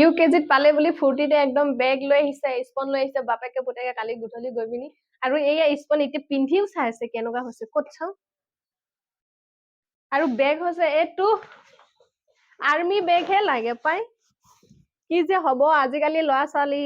ইউকেজিত পালে বুলি ফূৰ্তিতে একদম বেগ লৈ আহিছে স্পন লৈ আহিছে বাপেকে পুতেকে কালি গধূলি গৈ পিনি আৰু এইয়া স্পন এতিয়া পিন্ধিও চাই আছে কেনেকুৱা হৈছে ক'ত চাও আৰু বেগ হৈছে এইটো আৰ্মি বেগ হে লাগে পাই কি যে হব আজিকালি ল'ৰা ছোৱালী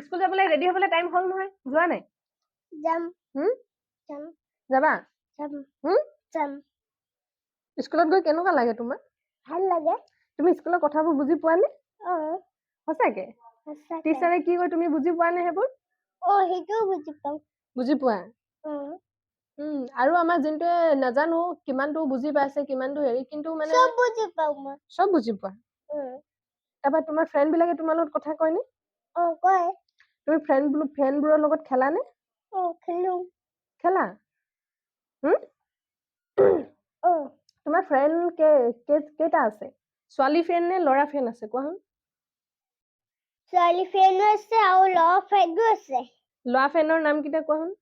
স্কুল যাবলৈ ৰেডি হবলৈ টাইম হ'ল নহয় যোৱা নাই যাম যাম যাবা যাম স্কুলত গৈ কেনেকুৱা লাগে তোমাৰ ভাল লাগে তুমি স্কুলৰ কথাবোৰ বুজি পোৱা নে সঁচাকে টিচাৰে কি কয় তুমি বুজি পোৱা নে সেইবোৰ সেইটোও বুজি পাওঁ বুজি পোৱা আৰু আমাৰ যোনটোৱে নাজানো কিমানটো বুজি পাইছে কিমানটো হেৰি কিন্তু মানে সব বুজি পাওঁ মই সব বুজি পোৱা তাৰপৰা তোমাৰ ফ্ৰেণ্ড বিলাকে তোমাৰ লগত কথা কয় নে কয় তুমি ফ্ৰেণ্ডবোৰৰ লগত খেলা নে খেলো খেলা তোমাৰ ফ্ৰেণ্ড কেইটা আছে ছোৱালী ফ্ৰেণ্ড নে ল'ৰা ফ্ৰেণ্ড আছে কোৱাচোন ছোৱালী ফ্ৰেণ্ডো আছে আৰু ল'ৰা ফ্ৰেণ্ডো আছে ল'ৰা ফ্ৰেণ্ডৰ নাম কেইটা কোৱাচোন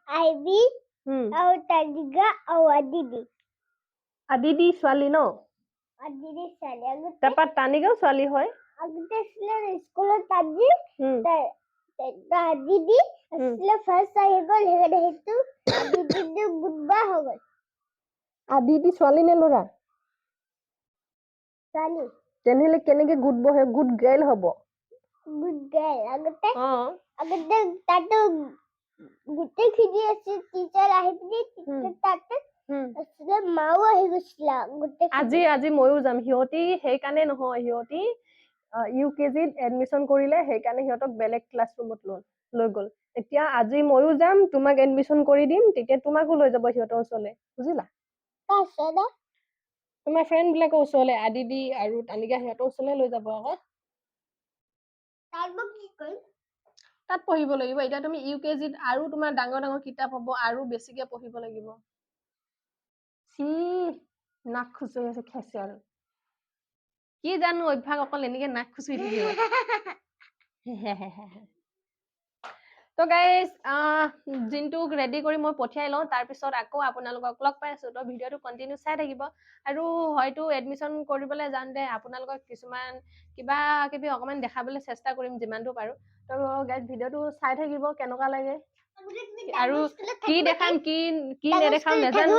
আইবি আৰু তানিকা আৰু আদিতি ছোৱালী ন আদিতি ছোৱালী তাৰপৰা তানিকাও ছোৱালী হয় আগতে আছিলে স্কুলত আদিতি আছিলে ফাৰ্ষ্ট আহি গ'ল সেইটো আদিতিটো গুডবা হৈ গ'ল আদিতি ছোৱালী নে ল'ৰা ছোৱালী তেনেহলে কেনেকে গুড গাৰ্ল হ'ব গুড গাৰ্ল আগতে তাতো গোটেই খিনি আছে টিচাৰ আহি পিনি তাতে মাও আহি গৈছিলা আজি ময়ো যাম সিহঁতি সেইকাৰণে নহয় সিহঁতি ইউকেজিত এডমিশ্যন কৰিলে সেইকাৰণে সিহঁতক বেলেগ ক্লাছৰুমত লৈ গ'ল এতিয়া আজি ময়ো যাম তোমাক এডমিশ্যন কৰি দিম তেতিয়া তোমাকো লৈ যাব সিহঁতৰ ওচৰলৈ বুজিলা তোমাৰ ফ্ৰেণ্ড বিলাকৰ ওচৰলৈ আদিতি আৰু তানিকা সিহঁতৰ ওচৰলৈ লৈ যাব আকৌ তাত পঢ়িব লাগিব এতিয়া তুমি ইউকেজিত আৰু তোমাৰ ডাঙৰ ডাঙৰ কিতাপ হ'ব আৰু বেছিকে পঢ়িব লাগিব নাক খুচৰি আছে খেছে আৰু কি জানো অভ্যাস অকল এনেকে নাক খুচৰি থাকিব তো গাইজ জিনটোক ৰেডি কৰি মই পঠিয়াই লওঁ তাৰপিছত আকৌ আপোনালোকক লগ পাই আছো তো ভিডিঅ'টো কণ্টিনিউ চাই থাকিব আৰু হয়তো এডমিশ্যন কৰিবলৈ যাওঁতে আপোনালোকক কিছুমান কিবা কিবি অকমান দেখাবলৈ চেষ্টা কৰিম যিমানটো পাৰো তো গাইজ ভিডিঅ'টো চাই থাকিব কেনেকুৱা লাগে আৰু কি দেখাম কি নেদেখাম নাজানো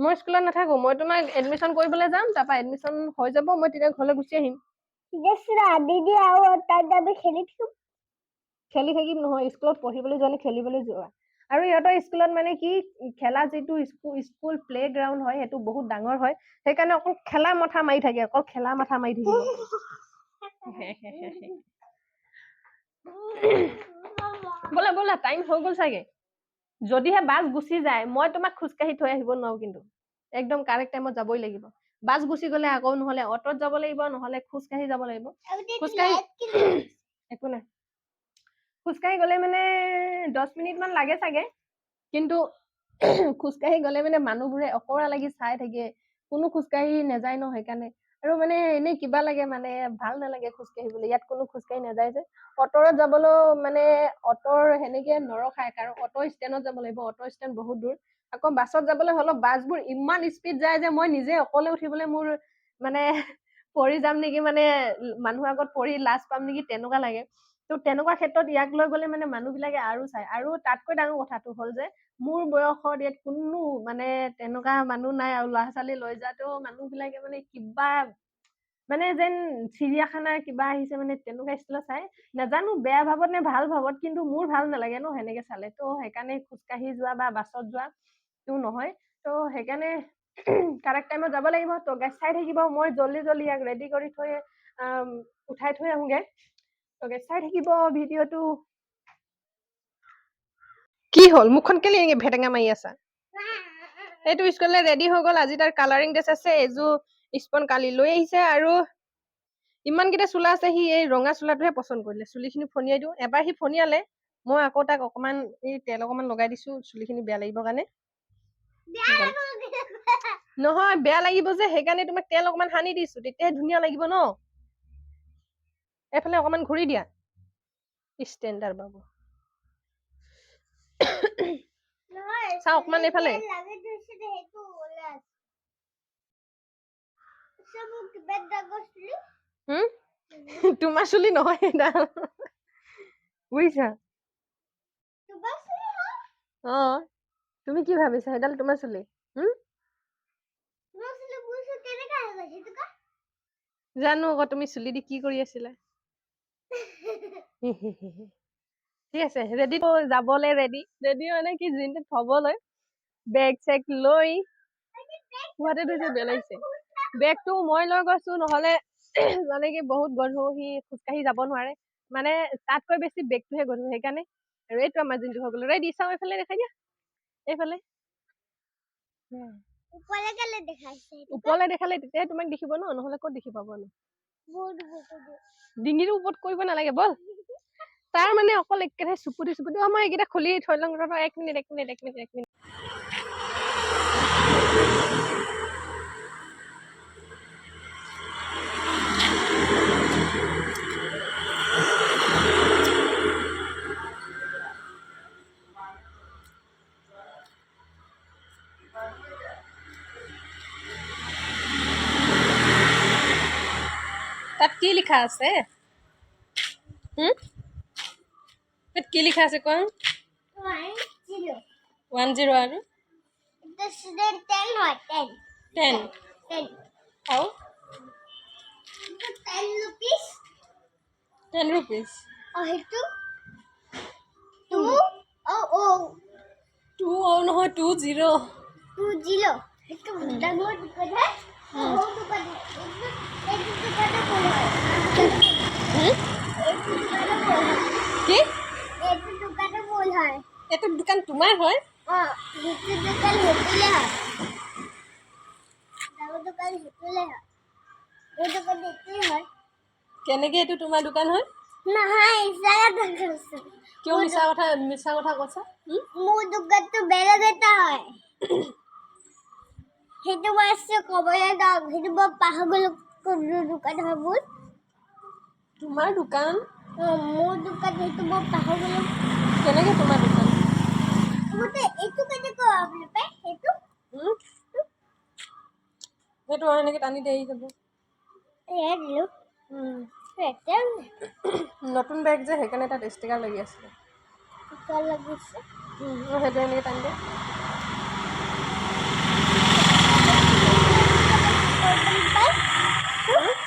মই স্কুলত নাথাকো মই তোমাক এডমিশ্যন কৰিবলৈ যাম তাৰপৰা এডমিশ্যন হৈ যাব মই তেতিয়া ঘৰলৈ গুচি আহিম খেলি থাকিম নহয় স্কুলত পঢ়িবলৈ যোৱা নে খেলিবলৈ যোৱা আৰু ইহঁতৰ স্কুলত মানে কি খেলা যিটো স্কুল প্লে গ্ৰাউণ্ড হয় সেইটো বহুত ডাঙৰ হয় সেইকাৰণে অকল খেলা মাথা মাৰি থাকে ব'লা ব'লা টাইম হৈ গ'ল চাগে যদিহে বাছ গুচি যায় মই তোমাক খোজকাঢ়ি থৈ আহিব নোৱাৰো কিন্তু একদম কাৰেক্ট টাইমত যাবই লাগিব বাছ গুচি গ'লে আকৌ নহ'লে অটত যাব লাগিব নহ'লে খোজকাঢ়ি যাব লাগিব একো নাই খোজকাঢ়ি গ'লে মানে 10 মিনিট মান লাগে চাগে কিন্তু খোজকাঢ়ি গ'লে মানে মানুহবোৰে অকৰা লাগি চাই থাকে কোনো খোজকাঢ়ি নাযায় ন সেইকাৰণে আৰু মানে এনেই কিবা লাগে মানে ভাল নালাগে খোজকাঢ়িবলৈ ইয়াত কোনো খোজকাঢ়ি নাযায় যে অটৰত যাবলৈও মানে অটৰ সেনেকে নৰখায় কাৰণ অট ষ্টেণ্ডত যাব লাগিব অট ষ্টেণ্ড বহুত দূৰ আকৌ বাছত যাবলৈ হ'লেও বাছবোৰ ইমান স্পীড যায় যে মই নিজে অকলে উঠিবলৈ মোৰ মানে পৰি যাম নেকি মানে মানুহৰ আগত পৰি লাজ পাম নেকি তেনেকুৱা লাগে তো তেনেকুৱা ক্ষেত্ৰত ইয়াক লৈ গ'লে মানে মানুহবিলাকে আৰু চাই আৰু তাতকৈ ডাঙৰ কথাটো হ'ল যে মোৰ বয়সত ইয়াত কোনো মানে তেনেকুৱা মানুহ নাই আৰু ল'ৰা ছোৱালী লৈ যোৱাটো মানুহবিলাকে মানে কিবা মানে যেন চিৰিয়াখানাৰ কিবা আহিছে মানে তেনেকুৱা ষ্টাইলত চাই নাজানো বেয়া ভাৱত নে ভাল ভাৱত কিন্তু মোৰ ভাল নালাগে ন সেনেকে চালে তো সেইকাৰণে খোজকাঢ়ি যোৱা বা বাছত যোৱা তো নহয় তো সেইকাৰণে কাৰেক্ট টাইমত যাব লাগিব তো গাইজ চাই থাকিব মই জল্দি ইয়াক ৰেডি কৰি থৈ উঠাই থৈ আহোঁগে তো গাইজ চাই থাকিব ভিডিঅ'টো কি হ'ল মুখখন কেলে এনেকে ভেটেঙা মাৰি আছা এইটো স্কুললৈ ৰেডি হৈ গ'ল আজি তাৰ কালাৰিং ড্ৰেছ আছে এযোৰ স্পন কালি লৈ আহিছে আৰু ইমানকেইটা চোলা আছে সি এই ৰঙা চোলাটোহে পচন্দ কৰিলে চুলিখিনি ফনিয়াই দিওঁ এবাৰ সি ফনিয়ালে মই আকৌ তাক অকমান এই তেল অকমান লগাই দিছো চুলিখিনি বেয়া লাগিবৰ কাৰণে নহয় বেয়া লাগিব যে সেইকাৰণে তোমাক তেল অকমান সানি দিছো তেতিয়াহে ধুনীয়া লাগিব ন এইফালে অকমান ঘূৰি দিয়া ষ্টেণ্ডাৰ বাবু চাওঁ অকমান এইফালে Sabu kibeda gosli. তোমাৰ চুলি নহয় এডাল বুজিছা Tu basli ha? অ তুমি কি ভাবিছা এডাল তোমাৰ চুলি Gosli busu kene ka hoga tu ka? জানো আকৌ তুমি চুলি দি কি কৰি আছিলা ঠিক আছে ৰেডি যাবলৈ ৰেডি মানে কি জিনটো থবলৈ বেগ চেক লৈ গুৱাহাটী ধৰিছে বেলাইছে বেগটো মই লৈ গৈছো নহলে মানে কি বহুত গধুৰ সি খোজকাঢ়ি যাব নোৱাৰে মানে তাতকৈ বেছি বেগটোহে গধুৰ সেইকাৰণে ৰেডটো আমাৰ জিনটো হৈ গ'ল ৰেডি চাওঁ এইফালে দেখাই দিয়া এইফালে Upale kale dekhaise. ওপৰলৈ দেখালে তেতিয়াহে তোমাক দেখিব ন নহলে ক'ত দেখি পাব ন Board board. ডিঙিৰ ওপৰত কৰিব নালাগে বল তাৰ মানে অকল একেৰাহে চুপুতি মই এইকেইটা খুলি থৈ লওঁ ৰ'বা 1 মিনিট তাত কি লিখা আছে তাত কি লিখা আছে কোৱা 1 10 আৰু The student 10 or 10. 10 10. how 10 rupees. 10 rupees Oh, itu 2. Oh. 2 নহয় 20 2 itu dangor dukan hai. Oh, dukan. Itu dukan boleh. কি Itu dukan boleh. এইটো দোকান তোমাৰ হয় Oh, itu dukan hotule hai. Dangor dukan hotule hai. Itu dukan itu hai. কেনেকে এইটো তোমাৰ দোকান হয় Nah, saya dukan. কিয় মিছা কথা কৈছা Mu dukan tu bela beta hai. Itu masih kobaya dog. Itu bapak hagul dukkan habul. তোমাৰ দোকান Mu dukkan itu bapak hagul. কেনেকে তোমাৰ দোকান Mute itu kata ko apne pe itu. সেইটো এনেকে টানি দেই যাব Ya dulu. Betul. নতুন বেগ যে সেইকাৰণে তাত ষ্টিকাৰ লাগি আছে Kalau bisa. সেইটো এনেকে টানি দে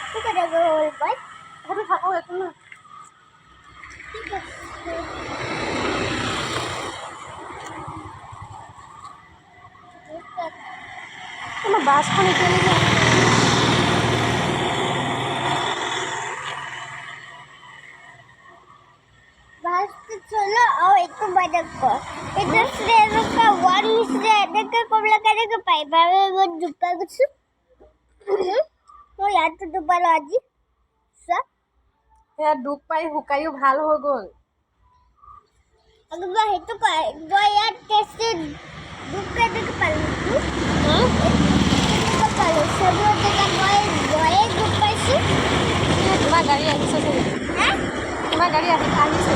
Itu kata gol bike. সেইটো থাকো একো না তোমাৰ বাছখন এতিয়ালৈকে Bas tu cholo और itu badak ko. Itu sudah ka one sudah dekat ko belakang ke pai. Baru go dupa kusu. Oh ya tu dupa lagi. Sa. সেয়া দুখ পাই শুকাইও ভাল হৈ গ'ল Agar bah itu ka gaya test duka dekat palu. Dekat palu. Sebelum dekat gaya dupa sih. তোমাৰ গাড়ী আহিছে চাগে Hah? তোমাৰ গাড়ী আহিছে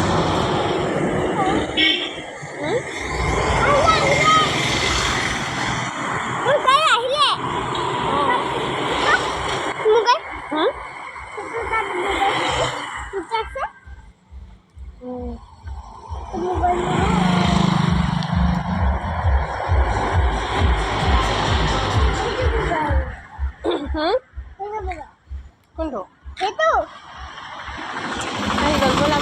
কোনটো Itu. আহি গ'ল ব'লা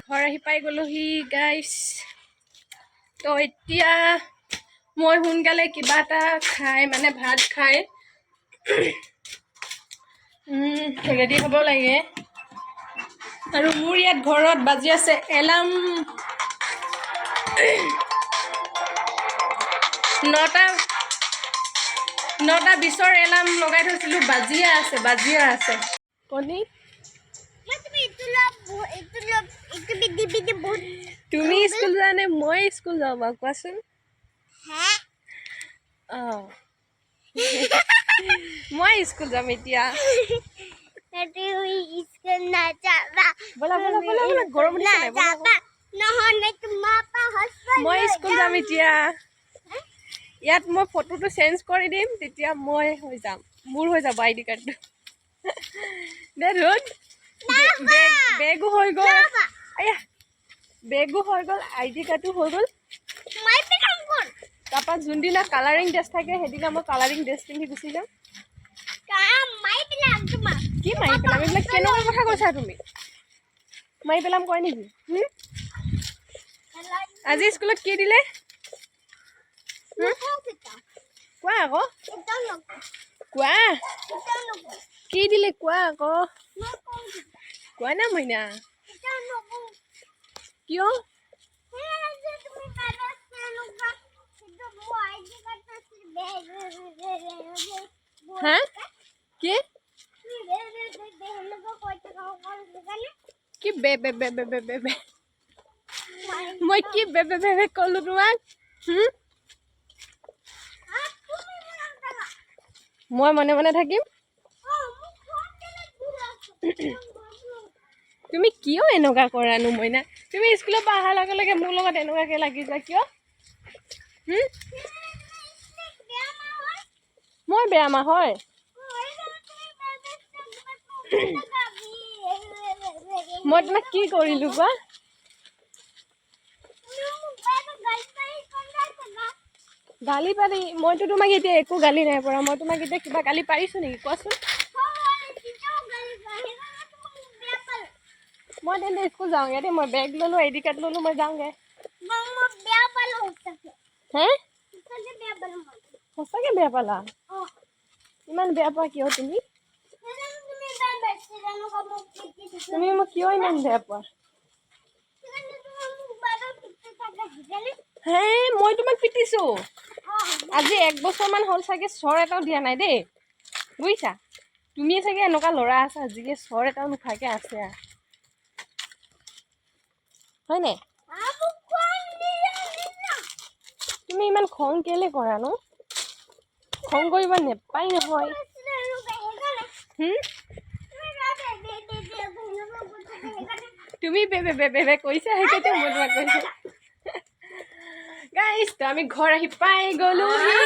ঘৰ আহি পাই গ'লোহি গাইছ তো এতিয়া মই সোনকালে কিবা এটা খাই মানে ভাত খাই ৰেডি হ'ব লাগে আৰু মোৰ ইয়াত ঘৰত বাজি আছে এলাৰ্ম 9টা 20ৰ এলাৰ্ম লগাই থৈছিলোঁ, বাজিয়ে আছে কণী। তুমি স্কুল যোৱা নে মই স্কুল যাওঁ বাৰু কোৱাচোন? অঁ মই স্কুল যাম এতিয়া। ব'লা গৰম মই স্কুল যাম এতিয়া। ইয়াত মই ফটোটো চেঞ্জ কৰি দিম, তেতিয়া মই হৈ যাম, মোৰ হৈ যাব ID কাৰ্ডটো। দে ধুন বেগো হৈ গ'ল, ID কাৰ্ডটো হৈ গ'ল। তাৰপৰা যোনদিনা কালাৰিং ড্ৰেছ থাকে সেইদিনা মই কালাৰিং ড্ৰেছ পিন্ধি গুচি যাম। কি মাৰি পেলাম? এইবিলাক কেনেকুৱা কথা কৈছা তুমি? মাৰি পেলাম কয় নেকি? আজি স্কুলত কি দিলে কোৱা আকৌ, কোৱা কি দিলে কোৱা আকৌ, কোৱা না মইনা কিয়? হা কি কি বে বে বে বে বে বে বে মই কি বে বে বে বে ক'লো তোমাক? মই মনে মনে থাকিম। তুমি কিয় এনেকুৱা কৰানো মইনা? তুমি স্কুলৰ পৰা অহাৰ লগে লগে মোৰ লগত এনেকুৱাকে লাগি যা কিয়? মই বেয়া মা হয়? মই তোমাক কি কৰিলো কোৱা? গালি পাৰি? মইতো তোমাক এতিয়া একো গালি নাই পৰা। মই তোমাক এতিয়া কিবা গালি পাৰিছো নেকি কোৱাচোন? মই তেন্তে স্কুল যাওঁগে দেই। মই বেগ ল'লো, ID কাৰ্ড ল'লো, মই যাওঁগে। হে সঁচাকে বেয়া পালা? ইমান বেয়া পোৱা কিয় তুমি? তুমি মোক কিয় ইমান বেয়া পোৱা? হে মই তোমাক পিটিছো? আজি 1 বছৰমান হ'ল চাগে চৰ এটাও দিয়া নাই দেই, বুজিছা? তুমি চাগে এনেকুৱা ল'ৰা আছা যিয়ে চৰ এটাও নোখোৱাকে আছে হয়নে? তুমি ইমান খং কেলে কৰা নো? খং কৰিব নেপায় নহয়। তুমি বে বে বে বে কৈছা সেইটোতে মই তোমাক কৈছো। গাইছ আমি ঘৰ আহি পাই গ'লোহি।